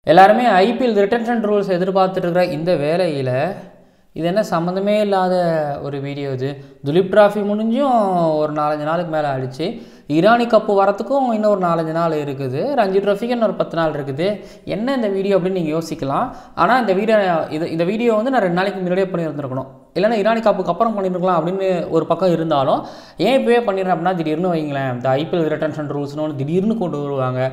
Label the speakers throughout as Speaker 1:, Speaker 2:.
Speaker 1: எல்லாருமே IPL retention rules எதிர்பார்த்துட்டு இருக்கிற இந்த வேளையில் இது என்ன சம்மந்தமே இல்லாத ஒரு வீடியோ இது. துலீப் டிராஃபி முடிஞ்சும் ஒரு 4-5 நாளுக்கு மேலே ஆயிடுச்சு. ஈரானி கப்பு வரத்துக்கும் இன்னும் ஒரு 4-5 நாள் இருக்குது. ரஞ்சி ட்ராஃபிக்கு இன்னொரு 10 நாள் இருக்குது. என்ன இந்த வீடியோ அப்படின்னு நீங்கள் யோசிக்கலாம். ஆனால் இந்த வீடியோ வந்து நான் 2 நாளைக்கு முன்னாடியே பண்ணியிருந்துருக்கணும், இல்லைன்னா ஈரானி கப்புக்கு அப்புறம் பண்ணியிருக்கலாம் அப்படின்னு ஒரு பக்கம் இருந்தாலும், ஏன் இப்போவே பண்ணிடுறேன் அப்படின்னா, திடீர்னு வைங்களேன் இந்த ஐபிஎல் ரிட்டன்ஷன் ரூல்ஸ்னு ஒன்று திடீர்னு கொண்டு வருவாங்க.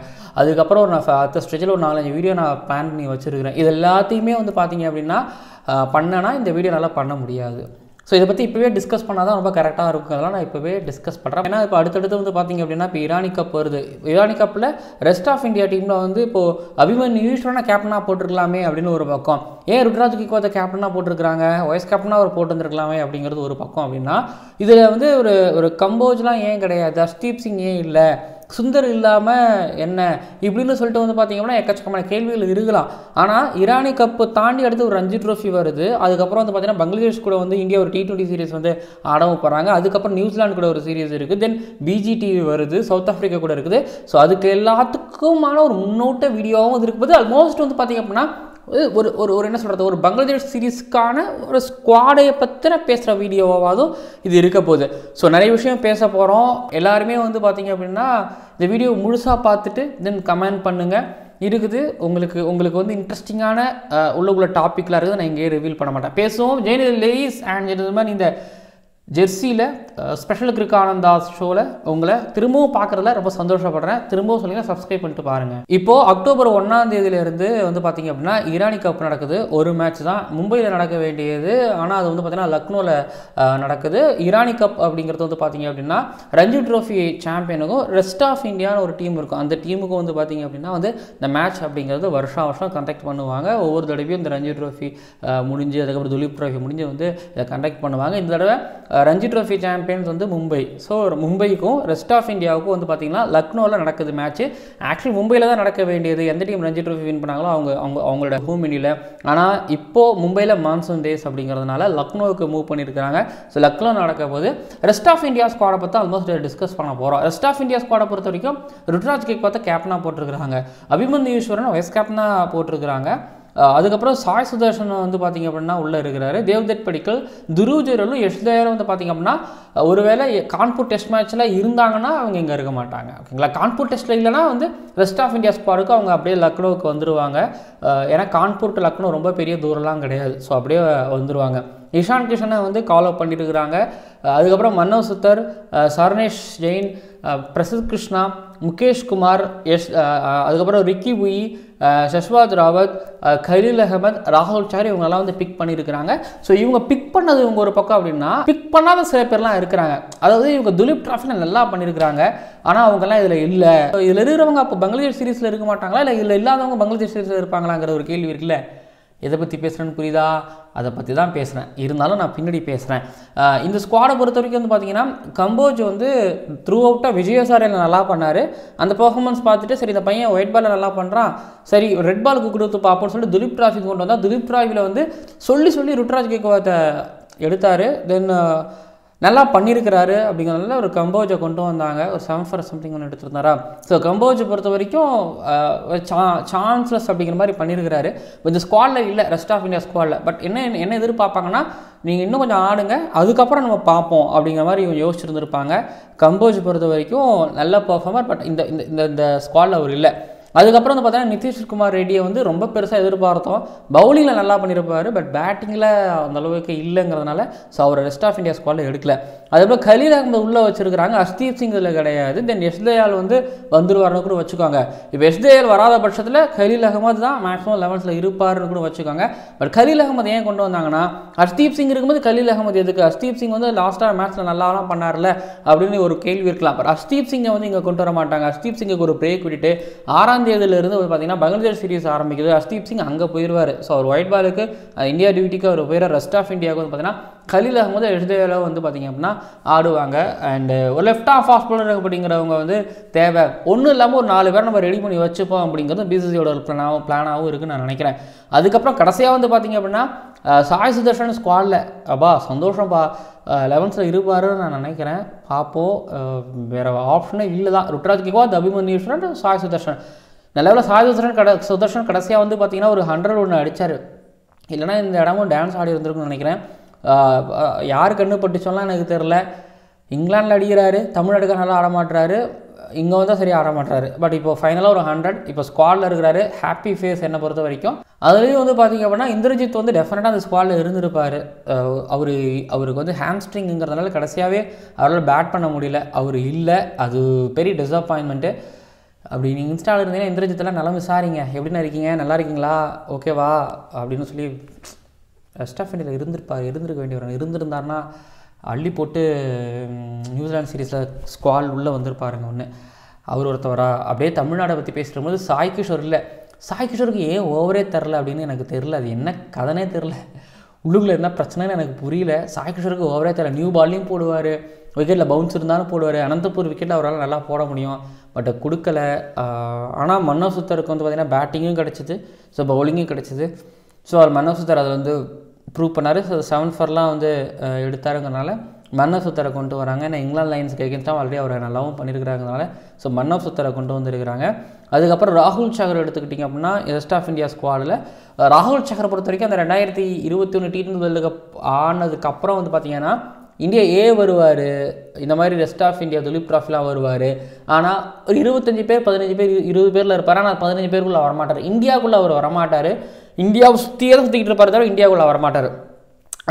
Speaker 1: அதுக்கப்புறம் நான் அடுத்த ஸ்டேஜில் ஒரு 4-5 வீடியோ நான் பிளான் பண்ணி வச்சுருக்கிறேன். இது எல்லாத்தையுமே வந்து பார்த்தீங்க அப்படின்னா பண்ணனா இந்த வீடியோ நல்லா பண்ண முடியாது. ஸோ இதை பற்றி இப்போவே டிஸ்கஸ் பண்ணால் தான் ரொம்ப கரெக்டாக இருக்கும். அதெல்லாம் நான் இப்போவே டிஸ்கஸ் பண்ணுறேன். ஏன்னா இப்போ அடுத்தடுத்து வந்து பார்த்திங்க அப்படின்னா இப்போ ஈரானி கப் வருது. ஈரானி கப்பில் ரெஸ்ட் ஆஃப் இந்தியா டீமில் வந்து இப்போது அபிமன்யு ஈஸ்வரனை கேப்டனாக போட்டிருக்கலாமே அப்படின்னு ஒரு பக்கம், ஏன் ருத்ராஜ் கிக்வாத்தை கேப்டனாக போட்டிருக்கிறாங்க, வைஸ் கேப்டனாக அவர் போட்டுருந்துருக்கலாமே அப்படிங்கிறது ஒரு பக்கம். அப்படின்னா இதில் வந்து ஒரு கம்போஜ்லாம் ஏன் கிடையாது, ஹர்ஷ்தீப் சிங் ஏன் இல்லை, சுந்தர் இல்லாமல் என்ன இப்படின்னு சொல்லிட்டு வந்து பார்த்திங்கன்னா எக்கச்சக்கமான கேள்விகள் இருக்கலாம். ஆனால் ஈரானி கப்பு தாண்டி அடுத்து ஒரு ரஞ்சி ட்ரோஃபி வருது. அதுக்கப்புறம் வந்து பார்த்திங்கன்னா பங்களாதேஷ் கூட வந்து இந்தியா ஒரு T20 சீரிஸ் வந்து ஆடவும் போகிறாங்க. அதுக்கப்புறம் நியூசிலாந்து கூட ஒரு சீரிஸ் இருக்குது. தென் BGTV வருது, சவுத் ஆஃப்ரிக்கா கூட இருக்குது. ஸோ அதுக்கு எல்லாத்துக்குமான ஒரு முன்னோட்ட வீடியோவும் இது இருக்கும்போது ஆல்மோஸ்ட் வந்து பார்த்திங்க அப்படின்னா ஒரு என்ன சொல்கிறது, ஒரு பங்களாதேஷ் சீரீஸ்க்கான ஒரு ஸ்குவாடையை பற்றின பேசுகிற வீடியோவாவதும் இது இருக்க போகுது. ஸோ நிறைய விஷயம் பேச போகிறோம். எல்லாருமே வந்து பார்த்திங்க அப்படின்னா இந்த வீடியோ முழுசாக பார்த்துட்டு தென் கமெண்ட் பண்ணுங்கள். இருக்குது உங்களுக்கு வந்து இன்ட்ரெஸ்டிங்கான உள்ள டாப்பிக்லாம் இருக்குது. நான் இங்கேயே ரிவீல் பண்ண மாட்டேன். பேசுவோம். ஜெயநிதி லேடிஸ் அண்ட் ஜென்டில்மேன், இந்த ஜெர்சியில் ஸ்பெஷல் கிரிக் ஆனந்தா ஷோவில் உங்களை திரும்பவும் பார்க்குறதுல ரொம்ப சந்தோஷப்படுறேன். திரும்பவும் சொல்லுங்கள், சப்ஸ்கிரைப் பண்ணிட்டு பாருங்கள். இப்போது அக்டோபர் 1ஆம் தேதியிலேருந்து வந்து பார்த்திங்க அப்படின்னா ஈரானி கப் நடக்குது. ஒரு மேட்ச் தான் மும்பையில் நடக்க வேண்டியது, ஆனால் அது வந்து பார்த்திங்கன்னா லக்னோவில் நடக்குது. ஈரானி கப் அப்படிங்கிறது வந்து பார்த்திங்க அப்படின்னா ரஞ்சி ட்ரோஃபி சாம்பியனுக்கும் ரெஸ்ட் ஆஃப் இந்தியான்னு ஒரு டீம் இருக்கும். அந்த டீமுக்கும் வந்து பார்த்திங்க அப்படின்னா வந்து இந்த மேட்ச் அப்படிங்கிறது வருஷம் கண்டக்ட் பண்ணுவாங்க. ஒவ்வொரு தடவையும் இந்த ரஞ்சி ட்ரோஃபி முடிஞ்சு அதுக்கப்புறம் துலீப் ட்ரோஃபி முடிஞ்சு வந்து இதை கண்டக்ட் பண்ணுவாங்க. இந்த தடவை ரஞ்சி ட்ரோஃபி சாம்பியன்ஸ் வந்து மும்பை. ஸோ மும்பைக்கும் ரெஸ்ட் ஆஃப் இந்தியாவுக்கும் வந்து பார்த்திங்கன்னா லக்னோவில் நடக்குது மேட்ச். ஆக்சுவலி மும்பையில் தான் நடக்க வேண்டியது. எந்த டீம் ரஞ்சி ட்ரோஃபி வின் பண்ணாங்களோ அவங்களோட ஹோம் இனியில். ஆனால் இப்போது மும்பையில் மான்சூன் டேஸ் அப்படிங்கிறதுனால லக்னோவுக்கு மூவ் பண்ணியிருக்கிறாங்க. ஸோ லக்னோ நடக்க போது ரெஸ்ட் ஆஃப் இந்தியா ஸ்குவாடை பற்றி ஆல்மோஸ்ட் டிஸ்கஸ் பண்ண போகிறோம். ரெஸ்ட் ஆஃப் இந்தியா ஸ்குவாடை பொறுத்த வரைக்கும் ருத்ராஜ் கிக்வாத்தை கேப்டனாக போட்டிருக்கிறாங்க, அபிமன்யு ஈஸ்வரன் வைஸ் கேப்டனாக போட்டிருக்கிறாங்க. அதுக்கப்புறம் சாய் சுதர்ஷன் வந்து பார்த்திங்க அப்படின்னா உள்ளே இருக்கிறாரு. தேவ்தத் படிக்கல், துருவ் ஜுரேலும் யஷ் தயாலும் வந்து பார்த்திங்க அப்படின்னா ஒருவேளை கான்பூர் டெஸ்ட் மேட்ச்சில் இருந்தாங்கன்னா அவங்க இங்கே இருக்க மாட்டாங்க. ஓகேங்களா, கான்பூர் டெஸ்ட்டில் இல்லைனா வந்து ரெஸ்ட் ஆஃப் இந்தியா ஸ்குவாடுக்கு அவங்க அப்படியே லக்னோவுக்கு வந்துடுவாங்க. ஏன்னா கான்பூர் டு லக்னோ ரொம்ப பெரிய தூரம்லாம் கிடையாது. ஸோ அப்படியே வந்துடுவாங்க. இஷான் கிஷனை வந்து கால் அப் பண்ணிட்டு இருக்கிறாங்க. அதுக்கப்புறம் மன்னவ் சுத்தர், சர்னேஷ் ஜெயின், பிரசித் கிருஷ்ணா, முகேஷ் குமார், அதுக்கப்புறம் ரிக்கி புயி, ஷஷ்வாத் ராவத், கலீல் அகமத், ராகுல் சார், இவங்கெல்லாம் வந்து பிக் பண்ணியிருக்கிறாங்க. ஸோ இவங்க பிக் பண்ணது இவங்க ஒரு பக்கம் அப்படின்னா, பிக் பண்ணாத சில பேர்லாம் இருக்கிறாங்க. அதாவது இவங்க துலீப் டிராஃபியில் நல்லா பண்ணியிருக்கிறாங்க, ஆனால் அவங்கெல்லாம் இதில் இல்லை. இதில் இருக்கிறவங்க அப்போ பங்களாதேஷ் சீரீஸில் இருக்க மாட்டாங்களா, இல்லை இதில் இல்லாதவங்க பங்களாதேஷ் சீரீஸில் இருப்பாங்களாங்கிற ஒரு கேள்வி இருக்குல்ல. எதை பற்றி பேசுகிறேன்னு புரியுதா? அதை பற்றி தான் பேசுகிறேன். இருந்தாலும் நான் பின்னாடி பேசுகிறேன். இந்த ஸ்குவாடை பொறுத்த வரைக்கும் வந்து பார்த்திங்கன்னா கம்போஜ் வந்து த்ரூ அவுட்டாக விஜயசாரியில் நல்லா பண்ணார். அந்த பெர்ஃபார்மன்ஸ் பார்த்துட்டு சரி இந்த பையன் ஒயிட் பாலில் நல்லா பண்ணுறான், சரி ரெட் பாலுக்கு கொடுத்து பார்ப்போம்னு சொல்லிட்டு துலீப் டிராஃபிக்கு கொண்டு வந்தால் துலீப் டிராஃபியில் வந்து சொல்லி ருத்ராஜ் கிக்வாத்தை எடுத்தார். தென் நல்லா பண்ணியிருக்கிறாரு அப்படிங்கிறதுனால ஒரு கம்போஜை கொண்டு வந்தாங்க. ஒரு 7 for something ஒன்று எடுத்துருந்தாரா. ஸோ கம்போஜை பொறுத்த வரைக்கும் சான்ஸ்லெஸ் அப்படிங்கிற மாதிரி பண்ணியிருக்கிறாரு. இந்த ஸ்குவாடில் இல்லை, ரெஸ்ட் ஆஃப் இந்தியா ஸ்குவாடில். பட் என்ன எதிர்பார்ப்பாங்கன்னா, நீங்கள் இன்னும் கொஞ்சம் ஆடுங்க, அதுக்கப்புறம் நம்ம பார்ப்போம் அப்படிங்கிற மாதிரி இவங்க யோசிச்சுருந்துருப்பாங்க. கம்போஜ் பொறுத்த வரைக்கும் நல்ல பர்ஃபார்மர், பட் இந்த ஸ்குவாடில் அவர் இல்லை. அதுக்கப்புறம் வந்து பார்த்தீங்கன்னா நிதிஷ்குமார் ரெட்டியை வந்து ரொம்ப பெருசாக எதிர்பார்த்தோம். பவுலிங்கில் நல்லா பண்ணியிருப்பார், பட் பேட்டிங்கில் அந்தளவுக்கு இல்லைங்கிறதுனால ஸோ அவர் ரெஸ்ட் ஆஃப் இந்தியா ஸ்குவாடில் எடுக்கல. அதுக்கப்புறம் கலீல் அகமது உள்ளே வச்சுருக்கிறாங்க, ஹர்ஷ்தீப் சிங் இதில் கிடையாது. தென் யஷ் தயால் வந்து வந்துருவார்னு கூட வச்சுக்கோங்க. இப்போ யஷ் தயால் வராத பட்சத்தில் கலீல் அகமது தான் மேக்ஸிமம் 11ல் இருப்பார்னு கூட வச்சுக்கோங்க. பட் கலீல் அகமது ஏன் கொண்டு வந்தாங்கன்னா, ஹர்ஷ்தீப் சிங் இருக்கும்போது கலீல் அகமது எதுக்கு? ஹர்ஷ்தீப் சிங் வந்து லாஸ்ட்டாக மேட்ச்சில் நல்லாலாம் பண்ணார்ல அப்படின்னு ஒரு கேள்வி இருக்கலாம். பட் ஹர்ஷ்தீப் சிங்கை வந்து இங்கே கொண்டு வர மாட்டாங்க. ஹர்ஷ்தீப் சிங்குக்கு ஒரு பிரேக் விட்டுட்டு 6ஆம் தேதியிலிருந்து பார்த்தீங்கன்னா பங்களாதேஷ் சீரிஸ் ஆரம்பிக்குது. ஹர்ஷ்தீப் சிங் அங்கே போயிடுவார். ஸோ அவர் ஒயிட் பாலுக்கு இந்தியா டியூட்டிக்கு அவர் போயிடுற. ரெஸ்ட் ஆஃப் இந்தியாவுக்கு வந்து பார்த்தீங்கன்னா கலீல் அகமது யஷ் தயாலும் வந்து பார்த்திங்க அப்படின்னா ஆடுவாங்க. அண்டு ஒரு லெஃப்ட் ஆஃப் ஃபாஸ்ட் பாலர் அப்படிங்கிறவங்க வந்து தேவை. ஒன்றும் இல்லாமல் ஒரு 4 பேர் நம்ம ரெடி பண்ணி வச்சுப்போம் அப்படிங்கிறது பிசிசியோட ஒரு பிளானாகவும் இருக்குன்னு நான் நினைக்கிறேன். அதுக்கப்புறம் கடைசியாக வந்து பார்த்திங்க அப்படின்னா சாய் சுதர்ஷன் ஸ்குவாடில் சந்தோஷம்ப்பா 11ல் இருப்பாருன்னு நான் நினைக்கிறேன். பார்ப்போம். வேறு ஆப்ஷனே இல்லை தான். ருத்ராஜ் கிக்வாத், அபிமன்யு ஈஸ்வரன், சாய் சுதர்ஷன் நல்ல வேளை சுதர்ஷன் கடைசியாக வந்து பார்த்திங்கன்னா ஒரு 100 ஒன்று அடித்தார். இல்லைனா இந்த இடமும் டான்ஸ் ஆடி இருந்திருக்குன்னு நினைக்கிறேன். யார் கண்ணு பட்டுச்சோலாம் எனக்கு தெரில. இங்கிலாண்டில் அடிக்கிறாரு, தமிழ்நாடுக்காக நல்லா ஆட மாட்டுறாரு, இங்கே வந்தால் சரியாக ஆட மாட்டுறாரு. பட் இப்போ ஃபைனலாக ஒரு 100 இப்போ ஸ்குவாடில் இருக்கிறாரு. ஹாப்பி ஃபேஸ் என்னை பொறுத்த வரைக்கும். அதுலேயும் வந்து பார்த்திங்க அப்படின்னா இந்திரஜித் வந்து டெஃபினட்டாக அந்த ஸ்குவாடில் இருந்திருப்பார். அவருக்கு வந்து ஹாம்ஸ்ட்ரிங்கிறதுனால கடைசியாகவே அவரால் பேட் பண்ண முடியல. அவர் இல்லை, அது பெரிய டிஸப்பாயின்மெண்ட்டு. அப்படி நீங்கள் இன்ஸ்டாவில் இருந்தீங்கன்னா இந்திரஜித்தெல்லாம் நல்லா விசாரிங்க, எப்படின்னு இருக்கீங்க, நல்லா இருக்கீங்களா, ஓகேவா அப்படின்னு சொல்லி வெஸ்ட் ஆஃப் இண்டியாவில் இருந்திருக்க வேண்டியவர். இருந்திருந்தாருன்னா அள்ளி போட்டு நியூசிலாந்து சீரீஸில் ஸ்குவாட் உள்ளே வந்திருப்பாருங்க ஒன்று. அவர் ஒருத்தவரா. அப்படியே தமிழ்நாடை பற்றி பேசுகிற போது சாய் கிஷோர் இல்லை. சாய் கிஷோருக்கு ஏன் ஓவரே தெரில அப்படின்னு எனக்கு தெரில. அது என்ன கதனே தெரில, உள்ளுக்குள்ள என்ன பிரச்சனைன்னு எனக்கு புரியல. சாய் கிஷோருக்கு ஓவரே தெரில. நியூ பால்லையும் போடுவார், விக்கெட்டில் பவுன்ஸ் இருந்தாலும் போடுவார். அனந்தபூர் விக்கெட்டில் அவரால் நல்லா போட முடியும், பட் கொடுக்கல. ஆனால் மன்னோ சுத்தருக்கு வந்து பார்த்திங்கன்னா பேட்டிங்கும் கிடச்சிது, ஸோ பவுலிங்கும் கிடச்சிது. ஸோ அவர் மன்னோ சுத்தர் அதில் வந்து ப்ரூவ் பண்ணார். ஸோ 7 for வந்து எடுத்தாருங்கிறனால மன்னோ சுத்தரை கொண்டு வராங்க. ஏன்னா இங்கிலாந்து லைன்ஸ்க்கு எகென்ஸ்டாக ஆல்ரெடி அவரை நல்லாவும் பண்ணியிருக்கிறாங்கனால ஸோ மன்னோ சுத்தரை கொண்டு வந்துருக்கிறாங்க. அதுக்கப்புறம் ராகுல் சஹர் எடுத்துக்கிட்டிங்க அப்படின்னா வெஸ்ட் ஆஃப் இந்தியா ஸ்குவாடில் ராகுல் சஹரை பொறுத்த வரைக்கும் அந்த 2021 T20 வேர்ல்டு கப் ஆனதுக்கப்புறம் வந்து பார்த்திங்கன்னா இந்தியா வருவார், இந்த மாதிரி ரெஸ்ட் ஆஃப் இந்தியா துலீப் ட்ராஃபிலாம் வருவார். ஆனால் ஒரு 25 பேர் 15 பேர் 20 பேரில் இருப்பார். ஆனால் 15 பேருக்குள்ளே வரமாட்டார். இந்தியாவுக்குள்ளே அவர் வரமாட்டார். இந்தியாவை சுற்றியே தான் சுற்றிக்கிட்டு இருப்பார் தவிர இந்தியாவுக்குள்ளே வரமாட்டார்.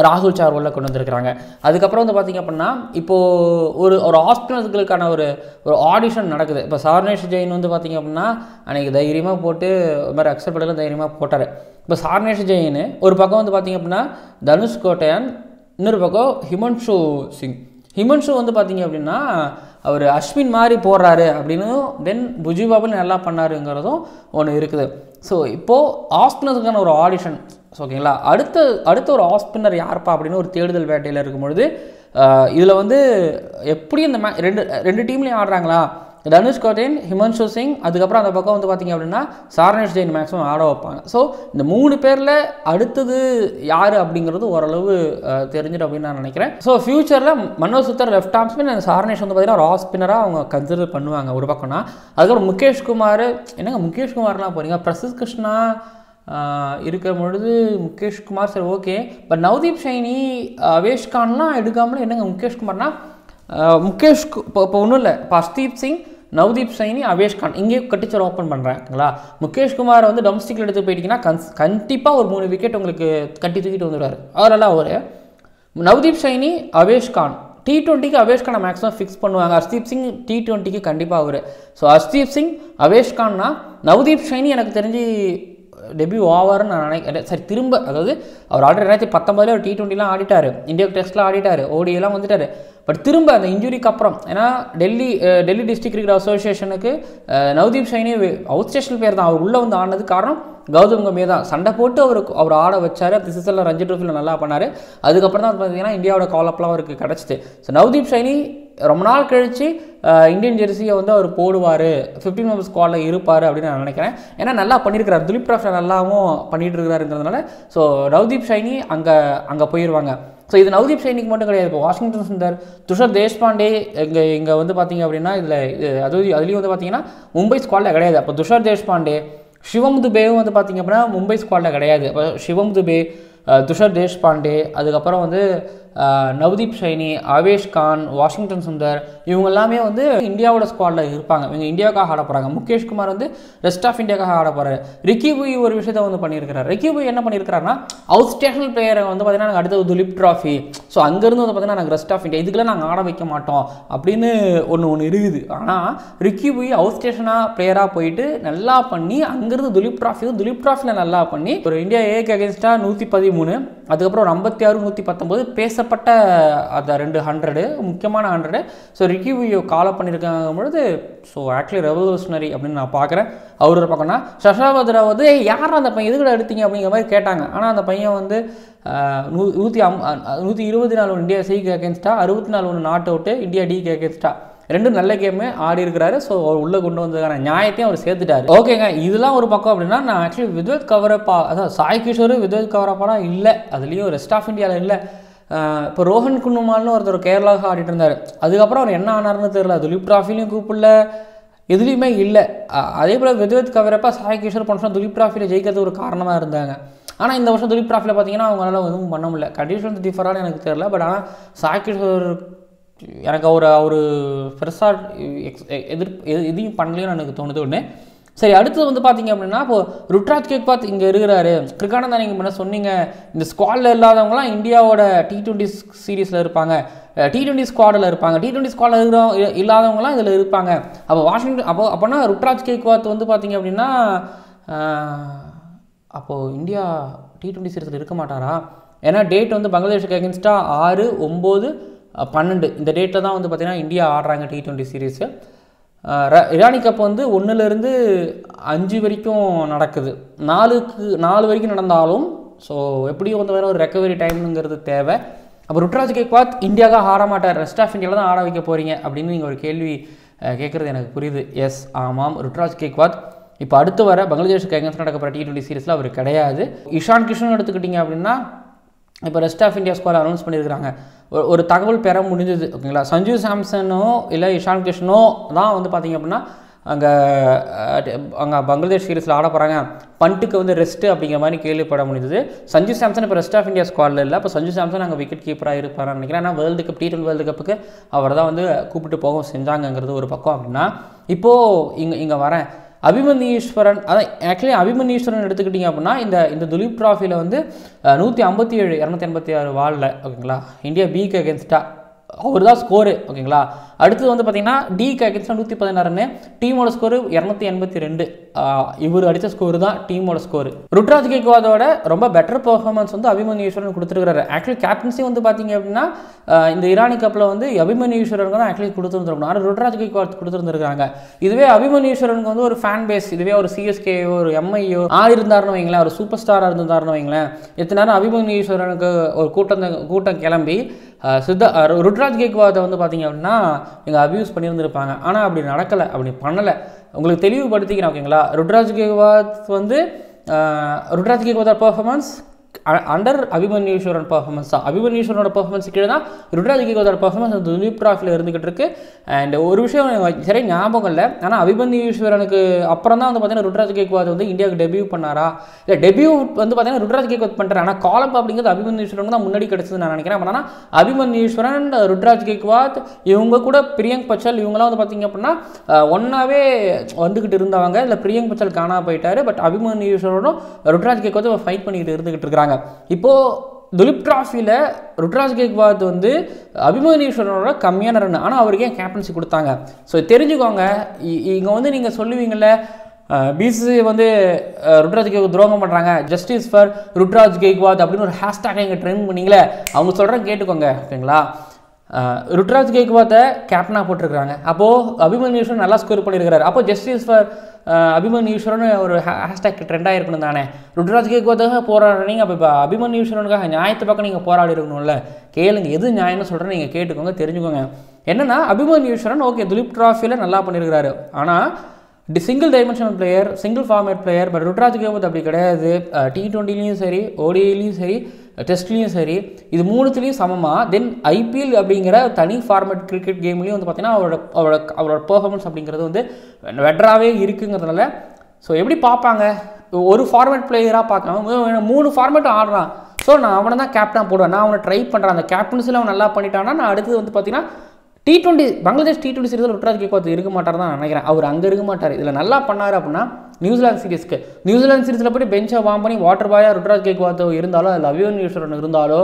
Speaker 1: ராகுல் சஹர் உள்ள கொண்டு வந்திருக்கிறாங்க. அதுக்கப்புறம் வந்து பார்த்திங்க அப்படின்னா இப்போது ஒரு ஆஸ்பினர்களுக்கான ஒரு ஆடிஷன் நடக்குது. இப்போ சார்னேஷ் ஜெயின் வந்து பார்த்திங்க அப்படின்னா அன்றைக்கி தைரியமாக போட்டு இது மாதிரி அக்செப்ட் பண்ணலாம் தைரியமாக போட்டார். இப்போ சார்னேஷ் ஜெயின் ஒரு பக்கம் வந்து பார்த்திங்க அப்படின்னா தனுஷ் கோட்டையன், இன்னொரு பக்கம் ஹிமன்ஷு சிங். ஹிமன்ஷு வந்து பார்த்திங்க அப்படின்னா அவர் அஸ்வின் மாதிரி போடுறாரு அப்படின்னும் தென் புஜிபாபுல் நல்லா பண்ணாருங்கிறதும் ஒன்று இருக்குது. ஸோ இப்போது ஆஸ்பினருக்கான ஒரு ஆடிஷன் ஓகேங்களா. அடுத்த ஒரு ஆஸ்பின்னர் யார்ப்பா அப்படின்னு ஒரு தேடுதல் வேட்டையில் இருக்கும்பொழுது இதில் வந்து எப்படி இந்த ரெண்டு டீம்லேயும் ஆடுறாங்களா, தனுஷ் கோட்டையன், ஹிமன்ஷு சிங், அதுக்கப்புறம் அந்த பக்கம் வந்து பார்த்திங்க அப்படின்னா சார்னேஷ் ஜெயின் மேக்ஸிமம் ஆட வைப்பாங்க. ஸோ இந்த 3 பேரில் அடுத்தது யார் அப்படிங்கிறது ஓரளவு தெரிஞ்சிடும் அப்படின்னு நான் நினைக்கிறேன். ஸோ ஃபியூச்சரில் மன்னோ சுத்தர் லெஃப்ட் ஆர்ம் ஸ்பின், அந்த சார்னேஷ் வந்து பார்த்திங்கன்னா ஒரு ஆஃப் ஸ்பின்னராக அவங்க கன்சிடர் பண்ணுவாங்க ஒரு பக்கம்னா. அதுக்கப்புறம் முகேஷ்குமார், என்னங்க முகேஷ்குமார்லாம் போகிறீங்க, பிரசித் கிருஷ்ணா இருக்கிற பொழுது முகேஷ்குமார் சரி ஓகே. பட் நவ்தீப் ஷைனி, அவேஷ்கான்லாம் எடுக்காமலே என்னங்க முகேஷ்குமார்னா இப்போ ஒன்றும் இல்லை. இப்போ ஹர்ஷ்தீப் சிங், நவ்தீப் சைனி, அவேஷ்கான் இங்கே கட்டிச்சர் ஓப்பன் பண்ணுறாங்களா. முகேஷ்குமார் வந்து டொமஸ்டிக்கில் எடுத்து போயிட்டீங்கன்னா கண்டிப்பாக ஒரு 3 விக்கெட் உங்களுக்கு கட்டி தூக்கிட்டு வந்துடுவார். அவரெல்லாம் அவர் நவ்தீப் சைனி, அவேஷ்கான் T20க்கு அவேஷ்கானை மேக்ஸிமம் ஃபிக்ஸ் பண்ணுவாங்க. ஹர்ஷ்தீப் சிங் T20க்கு கண்டிப்பாக அவர். ஸோ ஹர்ஷ்தீப் சிங், அவேஷ்கான்னா நவ்தீப் சைனி எனக்கு தெரிஞ்சு டெபியூ ஓவர்னு நான் நினைக்கிறேன். சரி திரும்ப அதாவது அவர் ஆல்ரெடி 2019 ஒரு T20லாம் ஆடிட்டார், இந்தியாவுக்கு டெஸ்ட்லாம் ஆடிட்டார், ஓடியெல்லாம் வந்துட்டார். பட் திரும்ப அந்த இன்ஜுரிக்கு அப்புறம் ஏன்னா டெல்லி டிஸ்ட்ரிக்ட் கிரிக்கெட் அசோசியேஷனுக்கு நவ்தீப் சைனி அவுட் ஸ்டேஷன் பேர் தான். அவர் உள்ளே வந்து ஆனதுக்கு காரணம் கௌதம் கம்பீர் தான். சண்டை போட்டு அவர் ஆட வச்சார். அந்த சீசனில் ரஞ்சி ட்ரோஃபியில் நல்லா பண்ணார். அதுக்கப்புறம் தான் பார்த்தீங்கன்னா இந்தியாவோட காலப்லாம் அவருக்கு கிடச்சிது. ஸோ நவ்தீப் சைனி ரொம்ப நாள் கழித்து இந்தியன் ஜெர்சியை வந்து அவர் போடுவார், 15 மெம்பர் ஸ்குவாடில் இருப்பார் அப்படின்னு நான் நினைக்கிறேன். ஏன்னா நல்லா பண்ணியிருக்கிறார், துலீப் ட்ராஃபியில் நல்லாவும் பண்ணிகிட்டு இருக்கிறாருங்கிறதுனால ஸோ நவ்தீப் சைனி அங்கே போயிடுவாங்க. ஸோ இது நவ்தீப் சைனிக்கு மட்டும் கிடையாது. இப்போ வாஷிங்டன் சுந்தர், துஷார் தேஷ்பாண்டே இங்கே வந்து பார்த்திங்க அப்படின்னா அதுலேயும் வந்து பார்த்திங்கன்னா மும்பை ஸ்குவாடில் கிடையாது. அப்போ துஷார் தேஷ்பாண்டே, சிவம் துபேவும் வந்து பார்த்திங்க அப்படின்னா மும்பை ஸ்குவாடில் கிடையாது. அப்போ சிவம் துபே, துஷார் தேஷ்பாண்டே, அதுக்கப்புறம் வந்து நவ்தீப் சைனி, அவேஷ் கான், வாஷிங்டன் சுந்தர் இவங்க எல்லாமே வந்து இந்தியாவோட ஸ்குவாடில் இருப்பாங்க. இவங்க இந்தியாவுக்காக ஆட போகிறாங்க. முகேஷ்குமார் வந்து ரெஸ்ட் ஆஃப் இந்தியாவுக்காக ஆட போகிறாரு. ரிக்கி புய் ஒரு விஷயத்தை வந்து பண்ணியிருக்கிறார். ரிக்கி புய் என்ன பண்ணியிருக்கிறாருன்னா அவுட் ஸ்டேஷனல் பிளேயரை வந்து பார்த்திங்கன்னா நாங்கள் அடுத்தது துலீப் ட்ராஃபி, ஸோ அங்கேருந்து வந்து பார்த்திங்கன்னா நாங்கள் ரெஸ்ட் ஆஃப் இந்தியா இதுக்கெல்லாம் நாங்கள் ஆட வைக்க மாட்டோம் அப்படின்னு ஒன்று இருக்குது. ஆனால் ரிக்கி புய் அவுட் ஸ்டேஷனாக பிளேயராக போயிட்டு நல்லா பண்ணி அங்கேருந்து துலீப் ட்ராஃபியில் நல்லா பண்ணி ஒரு இந்தியா ஏக்கு அகேன்ஸ்டாக 113, அதுக்கப்புறம் ஒரு 56, 119 பேசப்பட்ட அந்த 200 முக்கியமான 100. ஸோ ரிக்கி புய்யை காலை பண்ணியிருக்காங்க பொழுது ஸோ ஆக்சுவலி ரெவல்யூஷனரி அப்படின்னு நான் பார்க்குறேன். அவர் ஒரு பக்கம்னா ஷஷாவத்ரா வந்து யாரும் அந்த பையன் எதுக்கூட எடுத்தீங்க அப்படிங்கிற மாதிரி கேட்டாங்க. ஆனால் அந்த பையன் வந்து 124 இந்தியா சிக்கு அகேன்ஸ்டாக, 64 நாட் அவுட்டு இந்தியா டிக்கு அகேன்ஸ்டாக, 2 நல்ல கேமு ஆடி இருக்கிறாரு. ஸோ அவர் உள்ளே கொண்டு வந்ததுக்கான நியாயத்தையும் அவர் சேர்த்துட்டாரு. ஓகேங்க, இதெல்லாம் ஒரு பக்கம் அப்படின்னா நான் ஆக்சுவலி வித்வத் கவரப்பா அதாவது சாய் கிஷோர் வித்வத் கவரப்பாலாம் இல்லை, அதுலேயும் ரெஸ்ட் ஆஃப் இந்தியாவில் இல்லை. இப்போ ரோஹன் குன்னுமால்னு ஒருத்தர் கேரளாவுக்கு ஆடிட்டு இருந்தார். அதுக்கப்புறம் அவர் என்ன ஆனார்னு தெரியல. துலீப் ட்ராஃபிலையும் கூப்பிடல, எதுலேயுமே இல்லை. அதே போல் வித்வத் கவரப்பா சாய் கிஷோர் போன வருஷம் துலீப் ட்ராஃபியில் ஜெயிக்கிறது ஒரு காரணமாக இருந்தாங்க. ஆனால் இந்த வருஷம் துலீப் ட்ராஃபியில் பார்த்தீங்கன்னா அவங்களால எதுவும் பண்ண முடியல. கண்டிஷன்ஸ் டிஃபரானு எனக்கு தெரியல. பட் ஆனால் சாய் கிஷோர் எனக்கு அவர் பெருசாக எதையும் பண்ணலைன்னு எனக்கு தோணுது ஒன்று. சரி, அடுத்தது வந்து பார்த்தீங்க அப்படின்னா இப்போது ருட்ராஜ் கேக்வாத் இங்கே இருக்கிறாரு. கிரிக்கானந்தா நீங்கள் முன்ன சொன்னீங்க இந்த ஸ்குவாடில் இல்லாதவங்களாம் இந்தியாவோட T20 சீரீஸில் இருப்பாங்க, T20 ஸ்குவாடில் இருப்பாங்க, T20 ஸ்குவாடில் இல்லாதவங்களாம் இதில் இருப்பாங்க. அப்போ வாஷிங்டன் அப்போனா ருட்ராஜ் கேக்வாத் வந்து பார்த்தீங்க அப்படின்னா அப்போது இந்தியா T20 சீரீஸில் இருக்க மாட்டாரா? ஏன்னா டேட் வந்து பங்களாதேஷுக்கு அகேன்ஸ்டாக 6, 9, 12 இந்த டேட்டில் தான் வந்து பார்த்திங்கன்னா இந்தியா ஆடுறாங்க T20 சீரீஸு. இரானி கப் வந்து 1லேருந்து 5 வரைக்கும் நடக்குது. 4 வரைக்கும் நடந்தாலும் ஸோ எப்படியும் வந்து வேறு ஒரு ரெக்கவரி டைம்ங்கிறது தேவை. அப்போ ருட்ராஜ் கேக்வாத் இந்தியாவுக்காக ஆட மாட்டார், ரெஸ்ட் ஆஃப் இந்தியாவில் தான் ஆட வைக்க போகிறீங்க அப்படின்னு நீங்கள் ஒரு கேள்வி கேட்குறது எனக்கு புரியுது. எஸ், ஆமாம், ருட்ராஜ் கேக்வாத் இப்போ அடுத்து வர பங்களாதேஷுக்கு அகேன்ஸ்ட் நடக்க போகிற T20 சீரீஸில் அவர் கிடையாது. இஷான் கிஷன் எடுத்துக்கிட்டிங்க அப்படின்னா இப்போ rest of India squad announce பண்ணியிருக்கிறாங்க. ஒரு தகவல் பெற முடிஞ்சது, ஓகேங்களா. சஞ்சு சாம்சனோ இல்லை இஷான் கிஷனோ தான் வந்து பார்த்திங்க அப்படின்னா அங்கே பங்களாதேஷ் சீரீஸில் ஆட போகிறாங்க. பண்ட்டுக்கு வந்து ரெஸ்ட்டு அப்படிங்கிற மாதிரி கேள்விப்பட முடிஞ்சது. சஞ்சு சாம்சன் இப்போ ரெஸ்ட் ஆஃப் இந்தியா ஸ்குவாடில் இல்லை. இப்போ சஞ்சு சாம்சன் அங்கே விக்கெட் கீப்பராக இருப்பாரான்னு நினைக்கிறேன். ஆனால் வேர்ல்டு கப் T20 வேர்ல்டு கப்புக்கு அவர் தான் வந்து கூப்பிட்டு போகவும் செஞ்சாங்கங்கிறது ஒரு பக்கம். அப்படின்னா இப்போது இங்கே வரேன் அபிமன்யீஸ்வரன். அதான் ஆக்சுவலி அபிமன்யீஸ்வரன் எடுத்துக்கிட்டிங்க அப்படின்னா இந்த துலீப் ட்ராஃபியில் வந்து 157 286 வாலில், ஓகேங்களா. இந்தியா பிக்கு அகேன்ஸ்டாக அவர் தான் ஸ்கோரு, ஓகேங்களா. அடுத்தது வந்து பார்த்திங்கன்னா டிக்கு அகேன்ஸ்டாக 116 டீமோட ஸ்கோரு 282. இவர் அடித்த ஸ்கோரு தான் டீமோட ஸ்கோரு. ருட்ராஜ் கேக்வாதோட ரொம்ப பெட்டர் பெர்ஃபார்மன்ஸ் வந்து அபிமன்யீஸ்வரன் கொடுத்துருக்காரு. ஆக்சுவலி கேப்டன்சி வந்து பார்த்திங்க அப்படின்னா இந்த இரானி கப்பில் வந்து அபிமன்யீஸ்வரனுக்கு தான் ஆக்சுவலி கொடுத்துருந்துருக்கணும். ஆனால் ருட்ராஜ் கேக்வாத் கொடுத்துருந்துருக்காங்க. இதுவே அபிமன்யீஸ்வரனுக்கு வந்து ஒரு ஃபேன் பேஸ், இதுவே ஒரு CSKயோ ஒரு MIயோ இருந்தாருன்னு வைங்களேன், ஒரு சூப்பர் ஸ்டாராக இருந்தாருன்னு வைங்களேன், எத்தனை நேரம் அபிமன்யீஸ்வரனுக்கு ஒரு கூட்டம் கிளம்பி ருட்ராஜ் கேக்வாத்தை வந்து பார்த்திங்க அப்படின்னா இங்கே அபியூஸ் பண்ணியிருந்திருப்பாங்க. ஆனால் அப்படி நடக்கலை, அப்படி பண்ணலை. உங்களுக்கு தெளிவுபடுத்திக்கிறேன், ஓகேங்களா. Ruturaj Gaikwad performance under அபிமன்யீஸ்வரன் performance தான். அபிமன்யீஸ்வரனோட பெர்ஃபார்மன்ஸ் கீழே தான் ருட்ராஜ் கேக்வாதோட பெர்ஃபார்மன்ஸ் அந்த துலீப் ட்ராஃபியில் இருந்துகிட்டு இருக்கு. அண்ட் ஒரு விஷயம் சரி ஞாபகம் இல்லை, ஆனால் அபிமன்யீஸ்வரனுக்கு அப்புறம் தான் வந்து பார்த்தீங்கன்னா ருட்ராஜ் கேக்வாத் வந்து இந்தியாவுக்கு டெபியூ பண்ணாரா? இல்லை, டெபியூ வந்து பார்த்தீங்கன்னா ருட்ராஜ் கேக்வாத் பண்ணுறாரு. ஆனால் காலப் அப்படிங்கிறது அபிமன்யீஸ்வரனுக்கு தான் முன்னாடி கிடச்சது நான் நினைக்கிறேன். ஆனால் அபிமன்யீஸ்வரன், ருட்ராஜ் கேக்வாத், இவங்க கூட பிரியங்க் பச்சல் இவங்களாம் வந்து பார்த்தீங்க அப்படின்னா ஒன்றாவே வந்துக்கிட்டு இருந்தவங்க. இல்லை, பிரியங்க் பச்சல் காணா போயிட்டாரு. பட் அபிமன்யீஸ்வரனும் ருட்ராஜ் கேக்வாத் ஃபைட் பண்ணிக்கிட்டு இருந்துகிட்டு இருக்கிறாங்க. இப்போது துலீப் ட்ராஃபியில் ருட்ராஜ் கேக்வாத் வந்து அபிமன்யீஸ்வரனோட கம்மியான ரன், ஆனால் அவருக்கு ஏன் கேப்டன்சி கொடுத்தாங்க? ஸோ தெரிஞ்சுக்கோங்க. இங்கே வந்து நீங்கள் சொல்லுவீங்கள பிசிசி வந்து ருட்ராஜ் கேக்வாத் துரோகம் பண்ணுறாங்க, ஜஸ்டிஸ் ஃபார் ருட்ராஜ் கேக்வாத் அப்படின்னு ஒரு ஹேஷ்டாக் இங்கே ட்ரெண்ட் பண்ணிங்களே, அவங்க சொல்கிறேன் கேட்டுக்கோங்க, ஓகேங்களா. ருட்ராஜ் கேக்வாத்தை கேப்டனாக போட்டிருக்கிறாங்க. அப்போது அபிமன்யீஸ்வரன் நல்லா ஸ்கோர் பண்ணியிருக்கிறாரு. அப்போது ஜஸ்டிஸ் ஃபார் அபிமன்யீஸ்வரன் ஒரு ஹேஷ்டாக் ட்ரெண்டாக இருக்கணும் தானே. ருட்ராஜ் கேக்வாத்தாக போராடுறீங்க, அப்போ இப்போ அபிமன்யீஸ்வரனுக்காக நியாயத்தை பக்கம் நீங்கள் போராடி இருக்கணும்ல. கேளுங்க, எது நியாயம்னு சொல்கிறேன்னு நீங்கள் கேட்டுக்கோங்க, தெரிஞ்சுக்கோங்க. என்னென்னா அபிமன்யீஸ்வரன் ஓகே துலீப் ட்ராஃபியில் நல்லா பண்ணியிருக்கிறாரு, ஆனால் single dimensional player, single format player. But Ruturaj Gaikwad அப்படி கிடையாது. T20லையும் சரி, ODIலையும் சரி, டெஸ்ட்லேயும் சரி, இது மூணுத்துலேயும் சமமாக. தென் IPL அப்படிங்கிற தனி ஃபார்மேட் கிரிக்கெட் கேம்லேயும் வந்து பார்த்திங்கன்னா அவரோட பெர்ஃபார்மன்ஸ் அப்படிங்கிறது வந்து வெட்டராகவே இருக்குங்கிறதுனால ஸோ எப்படி பார்ப்பாங்க, ஒரு ஃபார்மேட் பிளேயராக பார்க்கலாம், 3 ஃபார்மேட் ஆடுறான், ஸோ நான் அவனை தான் கேப்டனாக போடுவேன், நான் அவனை ட்ரை பண்ணுறேன், அந்த கேப்டன்ஸில் அவன் நல்லா பண்ணிட்டான்னா நான் அடுத்தது வந்து பார்த்திங்கன்னா T20 பங்களாதேஷ் T20 சீரீஸில் ருட்ராஜ் கேக்வாத் இருக்க மாட்டார் தான் நினைக்கிறேன். அவர் அங்கே இருக்க மாட்டார். இதில் நல்லா பண்ணார் அப்படின்னா நியூசிலாந்து சீரீஸில் போய் பெஞ்சை வார்ம் பண்ணி வாட்டர் பாயாக ருட்ராஜ் கேக்வாத் இருந்தாலோ அதில் அபிமன்யீஸ்வரன் இருந்தாலோ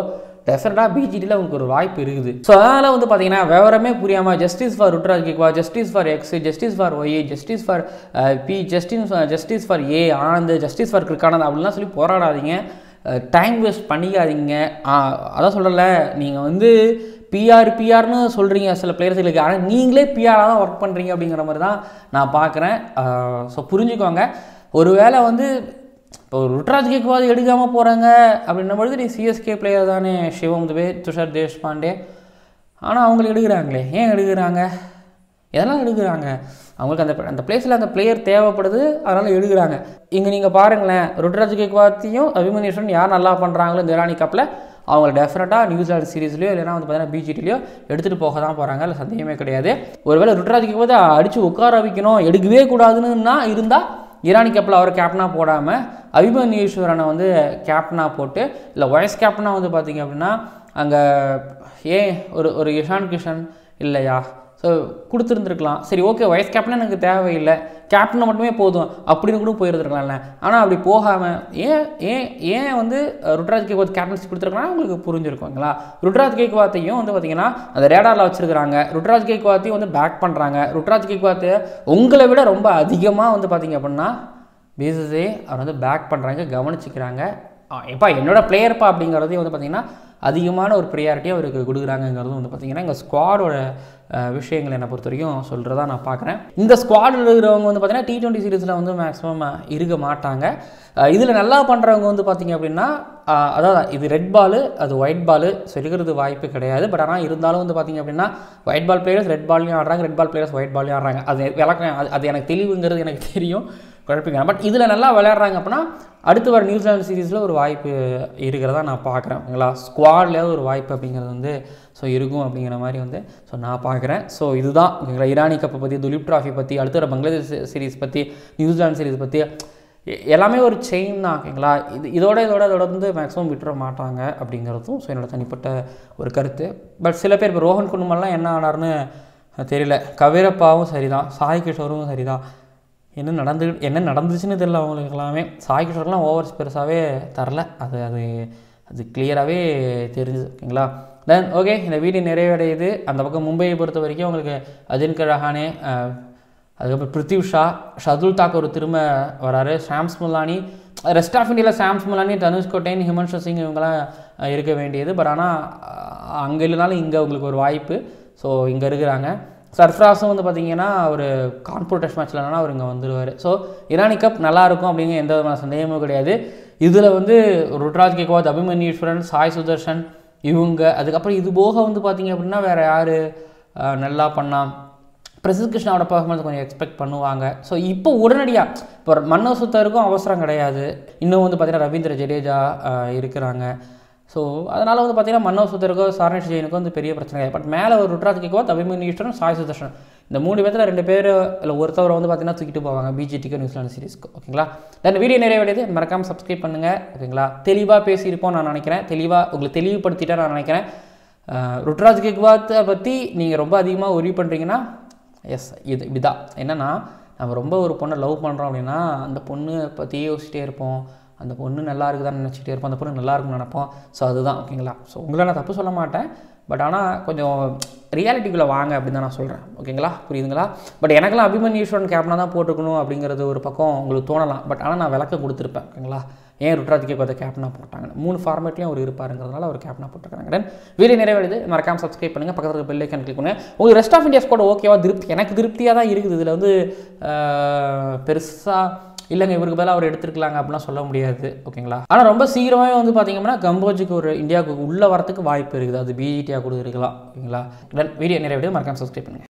Speaker 1: டெஃபினட்டாக BGTயில் அவங்களுக்கு ஒரு வாய்ப்பு இருக்குது. ஸோ அதனால் வந்து பார்த்தீங்கன்னா விவரமே புரியாமல் justice for Ruturaj Gaikwad, justice for X, justice for Y, justice for P, justice for A Anand, justice for கிரிக்கானந்த் அப்படிலாம் சொல்லி போராடாதீங்க, டைம் வேஸ்ட் பண்ணிக்காதீங்க. அதான் சொல்லலை, நீங்கள் வந்து பிஆர்னு சொல்கிறீங்க சில பிளேயர்ஸுகளுக்கு, ஆனால் நீங்களே பிஆராக தான் ஒர்க் பண்ணுறீங்க அப்படிங்கிற மாதிரி தான் நான் பார்க்குறேன். ஸோ புரிஞ்சுக்கோங்க. ஒரு வேளை வந்து இப்போ ருட்ராஜ் கேக்வாத் எடுக்காமல் போகிறாங்க அப்படின்னும் பொழுது நீ CSK பிளேயர் தானே, சிவம் துபே, துஷார் தேஷ்பாண்டே, ஆனால் அவங்களுக்கு எடுக்கிறாங்களே, ஏன் எடுக்கிறாங்க, எதெல்லாம் எடுக்கிறாங்க, அவங்களுக்கு அந்த பிளேஸில் அந்த பிளேயர் தேவைப்படுது, அதனால் எடுக்கிறாங்க. இங்கே நீங்கள் பாருங்களேன், ருட்ராஜ் கேக்வாத்தையும் அபிமன்யீஸ்வரன் யார் நல்லா பண்ணுறாங்களோ இந்த இரானி கப்பில் அவங்க டெஃபினட்டாக நியூசிலாந்து சீரீஸ்லையோ இல்லைனா வந்து பார்த்தீங்கன்னா பிஜிடிலையோ எடுத்துகிட்டு போக தான் போகிறாங்க, இல்லை சந்தேகமே கிடையாது. ஒருவேளை ருட்ராஜ் கேக்வாத் அடித்து உட்கார வைக்கணும், எடுக்கவே கூடாதுன்னா இருந்தால் ஈரானி கப்பில் அவர் கேப்டனாக போடாமல் அபிமன்யு ஈஸ்வரனை வந்து கேப்டனாக போட்டு, இல்லை வைஸ் கேப்டனாக வந்து பார்த்திங்க அப்படின்னா அங்கே ஏன் ஒரு இஷான் கிஷன் இல்லையா, ஸோ கொடுத்துருந்துருக்கலாம். சரி ஓகே, வைஸ் கேப்டன் எனக்கு தேவையில்லை, கேப்டனை மட்டுமே போதும் அப்படின்னு கூட போயிருந்துருக்கலாம்ல. ஆனால் அப்படி போகாமல் ஏன் வந்து ருட்ராஜ் கேக்வாத் கேப்டன்சி கொடுத்துருக்காங்கன்னா உங்களுக்கு புரிஞ்சிருக்குங்களா. ருட்ராஜ் கேக்வாத்தையும் வந்து பார்த்திங்கன்னா அந்த ரேடாரில் வச்சுருக்கிறாங்க, ருட்ராஜ் கேக்வாத்தையும் வந்து பேக் பண்ணுறாங்க. ருட்ராஜ் கேக்வாத்தை உங்களை விட ரொம்ப அதிகமாக வந்து பார்த்திங்க அப்படின்னா பிசிசிஐ அவர் வந்து பேக் பண்ணுறாங்க, கவனிச்சிக்கிறாங்க. எப்பா என்னோடய பிளேயர்ப்பா அப்படிங்கிறதையும் வந்து பார்த்திங்கன்னா அதிகமான ஒரு ப்ரியாரிட்டியாக அவருக்கு கொடுக்குறாங்கிறதும் வந்து பார்த்திங்கன்னா எங்கள் ஸ்குவாடோட விஷயங்கள் என்னை பொறுத்த வரைக்கும் சொல்கிறதா நான் பார்க்குறேன். இந்த ஸ்குவாடில் இருக்கிறவங்க வந்து பார்த்திங்கன்னா T20 சீரீஸில் வந்து மேக்ஸிமம் இருக்க மாட்டாங்க. இதில் நல்லா பண்ணுறவங்க வந்து பார்த்திங்க அப்படின்னா அதாவது இது ரெட் பாலு அது ஒயிட் பாலு சொல்லிக்கிறது வாய்ப்பு கிடையாது. பட் ஆனால் இருந்தாலும் வந்து பார்த்திங்க அப்படின்னா ஒயிட் பால் பிளேயர்ஸ் ரெட் பால்லையும் ஆடுறாங்க, ரெட் பால் பிளேயர்ஸ் ஒயிட் பால்லையும் ஆடுறாங்க. அது விளக்கம் அது எனக்கு தெளிவுங்கிறது எனக்கு தெரியும், குழப்பிங்க. பட் இதில் நல்லா விளையாடுறாங்க அப்படின்னா அடுத்து வர நியூசிலாந்து சீரீஸில் ஒரு வாய்ப்பு இருக்கிறதா நான் பார்க்குறேன். ஓகேங்களா, ஸ்குவாட்லேயாவது ஒரு வாய்ப்பு அப்படிங்கிறது வந்து ஸோ இருக்கும் அப்படிங்கிற மாதிரி வந்து ஸோ நான் பார்க்குறேன். ஸோ இதுதான் ஓகேங்களா, ஈரானி கப்பை பற்றி, துலீப் ட்ராஃபி பற்றி, அடுத்து வர பங்களாதேஷ் சீரீஸ் பற்றி, நியூசிலாந்து சீரீஸ் பற்றி எல்லாமே ஒரு செயின் தான். ஓகேங்களா, இதோட வந்து மேக்ஸிமம் விட்டுற மாட்டாங்க அப்படிங்கிறதும் ஸோ என்னோட தனிப்பட்ட ஒரு கருத்து. பட் சில பேர் இப்போ ரோஹன் குண்டுமல்லாம் என்ன ஆனார்னு தெரியல, கவிரப்பாவும் சரிதான், சாய் கிஷோரும் சரிதான், என்ன நடந்துச்சுன்னு தெரியல அவங்களுக்கு எல்லாமே. சாய் கிஷோர்லாம் ஓவர்ஸ் பெருசாகவே தரல, அது கிளியராகவே தெரிஞ்சுது. ஓகேங்களா, தென் ஓகே, இந்த வீடியோ நிறைவடையுது. அந்த பக்கம் மும்பையை பொறுத்த வரைக்கும் உங்களுக்கு அஜின்கர் ரஹானே, அதுக்கப்புறம் பிருத்திவ் ஷா, ஷர்துல் தாக்கூர் திரும்ப வராரு, ஷாம்ஸ் முல்லானி, ரெஸ்ட் ஆஃப் இந்தியாவில் ஷாம்ஸ் முல்லானி, தனுஷ் கோட்டைன், ஹிமன்ஷு சிங் இவங்கெல்லாம் இருக்க வேண்டியது. பட் ஆனால் அங்கே இல்லைனாலும் இங்கே உங்களுக்கு ஒரு வாய்ப்பு ஸோ இங்கே இருக்கிறாங்க. சர்ஃப்ராஸும் வந்து பார்த்திங்கன்னா ஒரு கான்பூர் டெஸ்ட் மேட்ச்சில் என்னன்னா அவர் இங்கே வந்துடுவார். ஸோ ஈரானி கப் நல்லாயிருக்கும் அப்படிங்கிற எந்த விதமான சந்தேகமும் கிடையாது. இதில் வந்து ருட்ராஜ் கேக்வாத், அபிமன்யு ஈஸ்வரன், சாய் சுதர்ஷன் இவங்க, அதுக்கப்புறம் இது போக வந்து பார்த்திங்க அப்படின்னா வேறு யார் நல்லா பண்ணால், பிரசித் கிருஷ்ணாவோட பர்ஃபார்மன்ஸ் கொஞ்சம் எக்ஸ்பெக்ட் பண்ணுவாங்க. ஸோ இப்போ உடனடியாக இப்போ மன்னர் சுத்தருக்கும் அவசரம் கிடையாது, இன்னும் வந்து பார்த்திங்கன்னா ரவீந்திர ஜடேஜா இருக்கிறாங்க. ஸோ அதனால் வந்து பார்த்திங்கன்னா மன்னர் சுத்தருக்கோ சார்னேஷ் ஜெயினுக்கோ வந்து பெரிய பிரச்சனை கிடையாது. பட் மேலே ஒரு ருட்ராஜ் கேக்வாத், அபிமன்யு ஈஸ்வரன், சாய் சுதர்ஷன் இந்த 3 பேர்த்தில் 2 பேர் இல்லை ஒருத்தவரை வந்து பார்த்திங்கன்னா தூக்கிட்டு போவாங்க பிஜிடிக்கு நியூசிலாந்து சீரீஸ்க்கு. ஓகேங்களா, தென் வீடியோ நிறைவடையுது, மறக்காமல் சப்ஸ்கிரைப் பண்ணுங்கள். ஓகேங்களா, தெளிவாக பேசியிருப்போம் நான் நினைக்கிறேன், தெளிவாக உங்களுக்கு தெளிவுபடுத்திட்டேன் நான் நினைக்கிறேன். ருட்ராஜ் கேக்வாத்தை பற்றி நீங்கள் ரொம்ப அதிகமாக ஒரி பண்ணுறீங்கன்னா எஸ் இப்படிதான் என்னென்னா, நம்ம ரொம்ப ஒரு பொண்ணை லவ் பண்ணுறோம் அப்படின்னா அந்த பொண்ணு பற்றியே யோசிச்சிட்டே இருப்போம், அந்த பொண்ணு நல்லா இருக்குதான்னு நினச்சிட்டே இருப்போம், அந்த பொண்ணு நல்லா இருக்குன்னு நினைப்போம். ஸோ அதுதான். ஓகேங்களா, ஸோ உங்களை நான் தப்பு சொல்ல மாட்டேன், பட் ஆனால் கொஞ்சம் ரியாலிட்டிக்குள்ளே வாங்க அப்படின்னு தான் நான் சொல்கிறேன். ஓகேங்களா, புரியுதுங்களா. பட் எனக்கெல்லாம் அபிமன்யு ஈஸ்வரன் கேப்டனாக தான் போட்டுக்கணும் அப்படிங்கிறது ஒரு பக்கம் உங்களுக்கு தோணலாம். பட் ஆனால் நான் விளக்கம் கொடுத்துருப்பேன். ஓகேங்களா, ஏன் ருட்ராஜ் கேக்வாத்தை கேப்டனாக போட்டாங்க, 3 ஃபார்மேட்லேயும் அவர் இருப்பாருங்கிறதுனால அவர் கேப்டனாக போட்டுருக்காங்க. தென் வீடியோ நிறைவடையுது, மறக்காமல் சப்ஸ்கிரைப் பண்ணுங்கள், பக்கத்தில் பெல் ஐக்கான் கிளிக் பண்ணுங்கள். உங்களுக்கு ரெஸ்ட் ஆஃப் இந்தியா ஸ்குவாட் ஓகேவா, எனக்கு திருப்தியாக தான் இருக்குது. இதில் வந்து பெருசாக இல்லைங்க இவருக்கு பதிலாக அவர் எடுத்துருக்கலாங்க அப்படிலாம் சொல்ல முடியாது. ஓகேங்களா, ஆனால் ரொம்ப சீக்கிரமாகவே வந்து பார்த்திங்கன்னா கம்போஜுக்கு ஒரு இந்தியாவுக்கு உள்ளே வரத்துக்கு வாய்ப்பு இருக்குது, அது பிஜிடியாக கூட இருக்கலாம். ஓகேங்களா, தென் வீடியோ நிறைவடையுது, மறக்காமல் சப்ஸ்கிரைப் பண்ணுங்கள்.